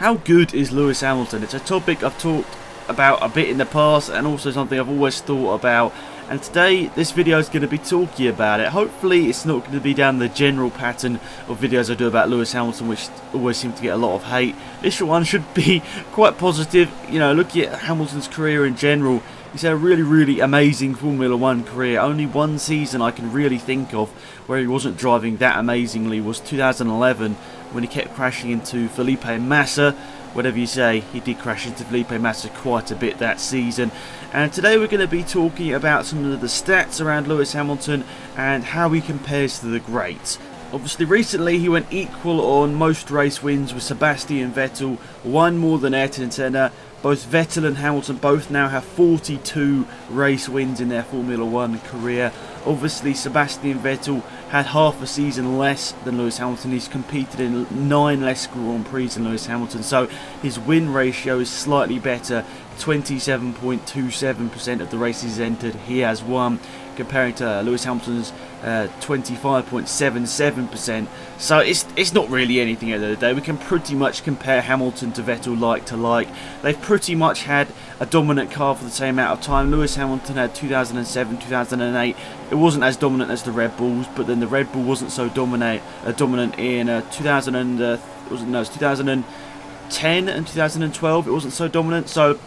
How good is Lewis Hamilton? It's a topic I've talked about a bit in the past, and also something I've always thought about. And today, this video is going to be talking about it. Hopefully, it's not going to be down the general pattern of videos I do about Lewis Hamilton, which always seem to get a lot of hate. This one should be quite positive. You know, looking at Hamilton's career in general, he's had a really amazing Formula 1 career. Only one season I can really think of where he wasn't driving that amazingly was 2011, when he kept crashing into Felipe Massa. Whatever you say, he did crash into Felipe Massa quite a bit that season. And today we're going to be talking about some of the stats around Lewis Hamilton and how he compares to the greats. Obviously, recently he went equal on most race wins with Sebastian Vettel, one more than Ayrton Senna. Both Vettel and Hamilton both now have 42 race wins in their Formula 1 career. Obviously, Sebastian Vettel had half a season less than Lewis Hamilton. He's competed in 9 less Grand Prix than Lewis Hamilton, so his win ratio is slightly better. 27.27% of the races entered he has won, comparing to Lewis Hamilton's 25.77%. So it's not really anything at the end of the day. We can pretty much compare Hamilton to Vettel like to like. They've pretty much had a dominant car for the same amount of time. Lewis Hamilton had 2007, 2008. It wasn't as dominant as the Red Bulls, but then the Red Bull wasn't so dominant in 2010 and 2012. It wasn't so dominant. So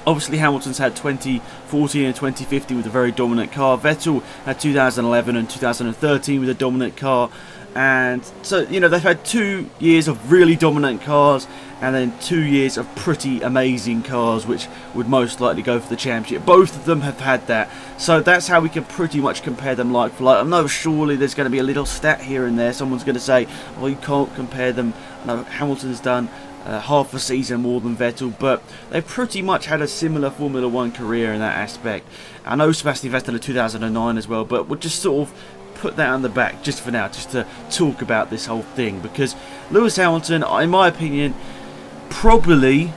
obviously Hamilton's had 2014 and 2015 with a very dominant car. Vettel had 2011 and 2013 with a dominant car. And so, you know, they've had 2 years of really dominant cars and then 2 years of pretty amazing cars, which would most likely go for the championship. Both of them have had that. So that's how we can pretty much compare them like for like. I know surely there's going to be a little stat here and there. Someone's going to say, well, you can't compare them. No, Hamilton's done half a season more than Vettel, but they've pretty much had a similar Formula 1 career in that aspect. I know Sebastian Vettel in 2009 as well, but we'll just sort of put that on the back just for now, just to talk about this whole thing, because Lewis Hamilton, in my opinion, probably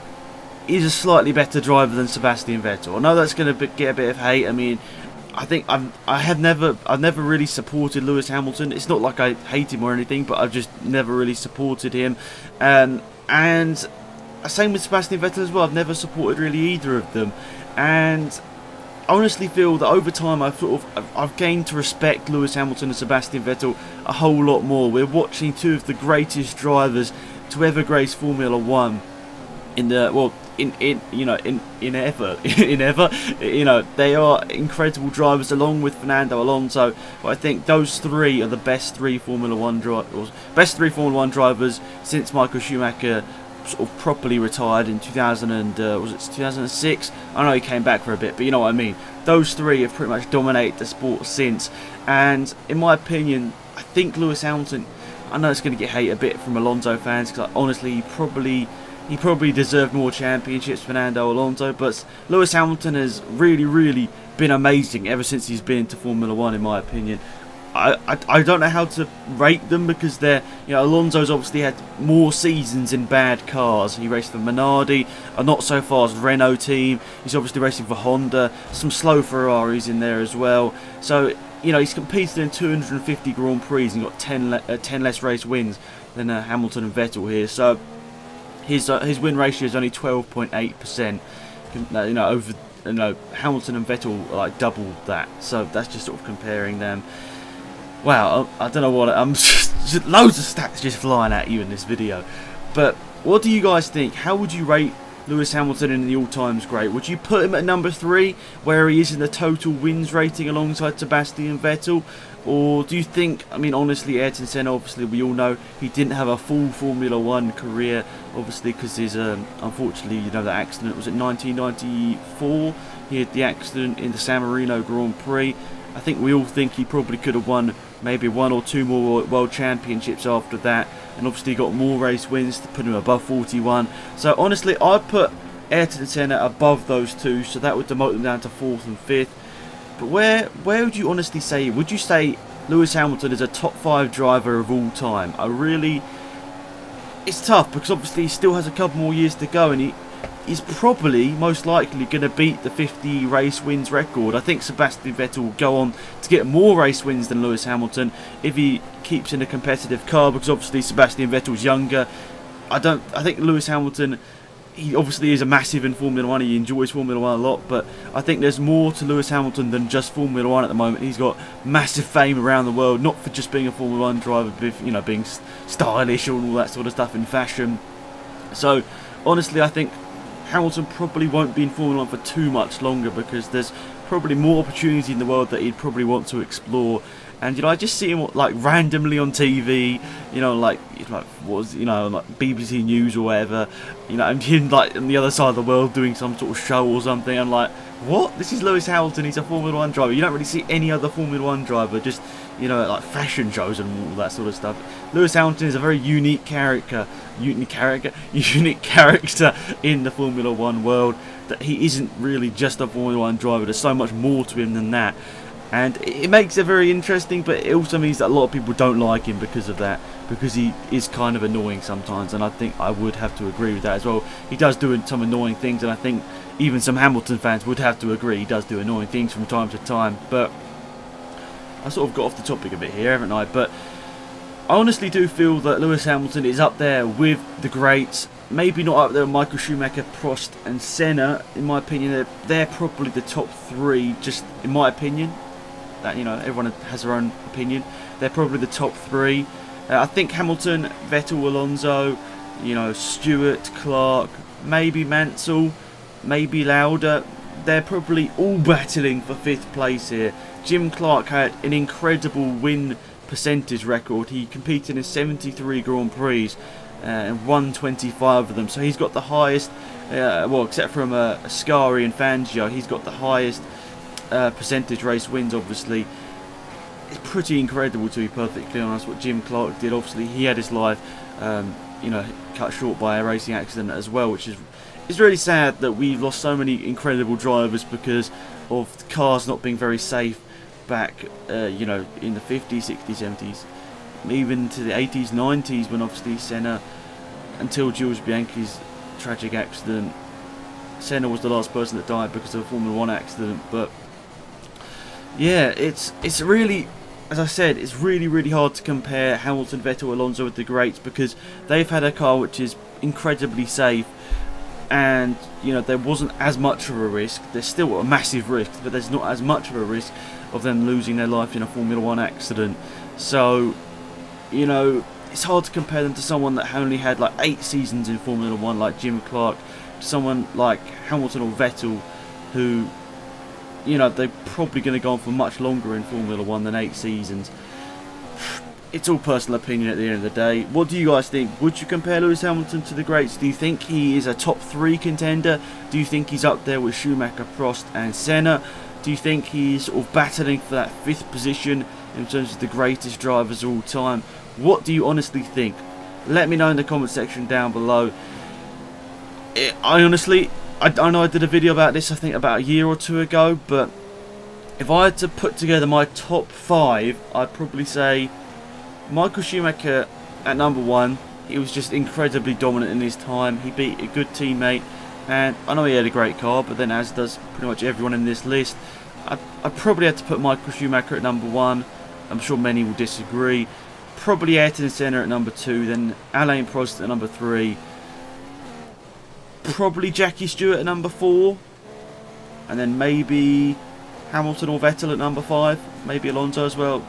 is a slightly better driver than Sebastian Vettel. I know that's going to get a bit of hate. I mean, I think I've never really supported Lewis Hamilton. It's not like I hate him or anything, but I've just never really supported him. And same with Sebastian Vettel as well. I've never supported really either of them. And I honestly feel that over time I've gained to respect Lewis Hamilton and Sebastian Vettel a whole lot more. We're watching two of the greatest drivers to ever grace Formula 1 in the ever. You know, they are incredible drivers along with Fernando Alonso. But I think those three are the best three Formula 1 drivers since Michael Schumacher sort of properly retired in 2006. I know he came back for a bit, but you know what I mean. Those three have pretty much dominated the sport since. And in my opinion, I think Lewis Hamilton, I know it's going to get hate a bit from Alonso fans, because honestly he probably deserved more championships, Fernando Alonso, but Lewis Hamilton has really been amazing ever since he's been into Formula 1, in my opinion. I don't know how to rate them, because they're, you know, Alonso's obviously had more seasons in bad cars. He raced for Minardi, a not so fast Renault team. He's obviously racing for Honda, some slow Ferraris in there as well. So, you know, he's competed in 250 Grand Prix and got 10 less race wins than Hamilton and Vettel here. So his win ratio is only 12.8%. You know, over, you know, Hamilton and Vettel are like double that. So that's just sort of comparing them. Wow, I don't know what, I'm just loads of stats just flying at you in this video. But what do you guys think? How would you rate Lewis Hamilton in the all-times great? Would you put him at number 3, where he is in the total wins rating alongside Sebastian Vettel? Or do you think, I mean, honestly, Ayrton Senna, obviously we all know he didn't have a full Formula 1 career, obviously because his, unfortunately, you know, that accident was in 1994. He had the accident in the San Marino Grand Prix. I think we all think he probably could have won maybe 1 or 2 more world championships after that, and obviously got more race wins to put him above 41. So honestly, I'd put Ayrton Senna above those two, so that would demote them down to 4th and 5th. But where would you honestly say? Would you say Lewis Hamilton is a top 5 driver of all time? It's tough, because obviously he still has a couple more years to go, and he's probably most likely going to beat the 50 race wins record. I think Sebastian Vettel will go on to get more race wins than Lewis Hamilton if he keeps in a competitive car, because obviously Sebastian Vettel's younger. I think Lewis Hamilton, he obviously is a massive in Formula 1, he enjoys Formula 1 a lot, but I think there's more to Lewis Hamilton than just Formula 1 at the moment. He's got massive fame around the world, not for just being a Formula 1 driver, but, you know, being stylish and all that sort of stuff in fashion. So, honestly, I think Hamilton probably won't be in Formula 1 for too much longer, because there's probably more opportunity in the world that he'd probably want to explore. And, you know, I just see him like randomly on TV, you know, like BBC News or whatever, you know, and him like on the other side of the world doing some sort of show or something. I'm like, what? This is Lewis Hamilton, he's a Formula 1 driver. You don't really see any other Formula 1 driver, just, you know, like fashion shows and all that sort of stuff. Lewis Hamilton is a very unique character in the Formula 1 world, that he isn't really just a Formula 1 driver. There's so much more to him than that. And it makes it very interesting, but it also means that a lot of people don't like him because of that, because he is kind of annoying sometimes, and I think I would have to agree with that as well. He does do some annoying things, and I think even some Hamilton fans would have to agree he does do annoying things from time to time. But I sort of got off the topic a bit here, haven't I? But I honestly do feel that Lewis Hamilton is up there with the greats. Maybe not up there with Michael Schumacher, Prost and Senna. In my opinion, they're probably the top three, just in my opinion. That, you know, everyone has their own opinion. They're probably the top three. I think Hamilton, Vettel, Alonso, you know, Stewart, Clark, maybe Mansell, maybe Lauda. They're probably all battling for 5th place here. Jim Clark had an incredible win percentage record. He competed in 73 Grand Prix and won 25 of them. So he's got the highest, well, except from Ascari and Fangio, he's got the highest percentage race wins. Obviously, it's pretty incredible, to be perfectly honest, what Jim Clark did. Obviously, he had his life, you know, cut short by a racing accident as well, which is really sad that we've lost so many incredible drivers because of the cars not being very safe back, you know, in the 50s, 60s, 70s, even to the 80s, 90s, when obviously Senna, until Jules Bianchi's tragic accident, Senna was the last person that died because of a Formula 1 accident. But yeah, it's really, as I said, it's really hard to compare Hamilton, Vettel, Alonso with the greats, because they've had a car which is incredibly safe, and, you know, there wasn't as much of a risk. There's still a massive risk, but there's not as much of a risk of them losing their life in a Formula 1 accident. So, you know, it's hard to compare them to someone that only had like 8 seasons in Formula 1 like Jim Clark, to someone like Hamilton or Vettel, who, you know, they're probably going to go on for much longer in Formula 1 than 8 seasons. It's all personal opinion at the end of the day. What do you guys think? Would you compare Lewis Hamilton to the greats? Do you think he is a top 3 contender? Do you think he's up there with Schumacher, Prost and Senna? Do you think he's sort of battling for that 5th position in terms of the greatest drivers of all time? What do you honestly think? Let me know in the comment section down below. I honestly, I know I did a video about this, I think about a year or 2 ago, but if I had to put together my top 5, I'd probably say Michael Schumacher at number 1. He was just incredibly dominant in his time. He beat a good teammate, and I know he had a great car, but then, as does pretty much everyone in this list, I probably had to put Michael Schumacher at number 1. I'm sure many will disagree. Probably Ayrton Senna at number 2, then Alain Prost at number 3. Probably Jackie Stewart at number 4, and then maybe Hamilton or Vettel at number 5, maybe Alonso as well.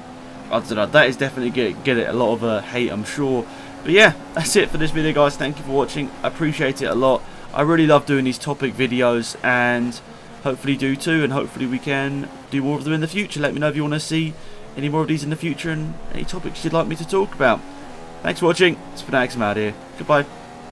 I don't know, that is definitely get it a lot of hate, I'm sure. But yeah, that's it for this video, guys. Thank you for watching, I appreciate it a lot. I really love doing these topic videos, and hopefully you do too, and hopefully we can do more of them in the future. Let me know if you want to see any more of these in the future, and any topics you'd like me to talk about. Thanks for watching. It's been Alex, I'm out here. Goodbye.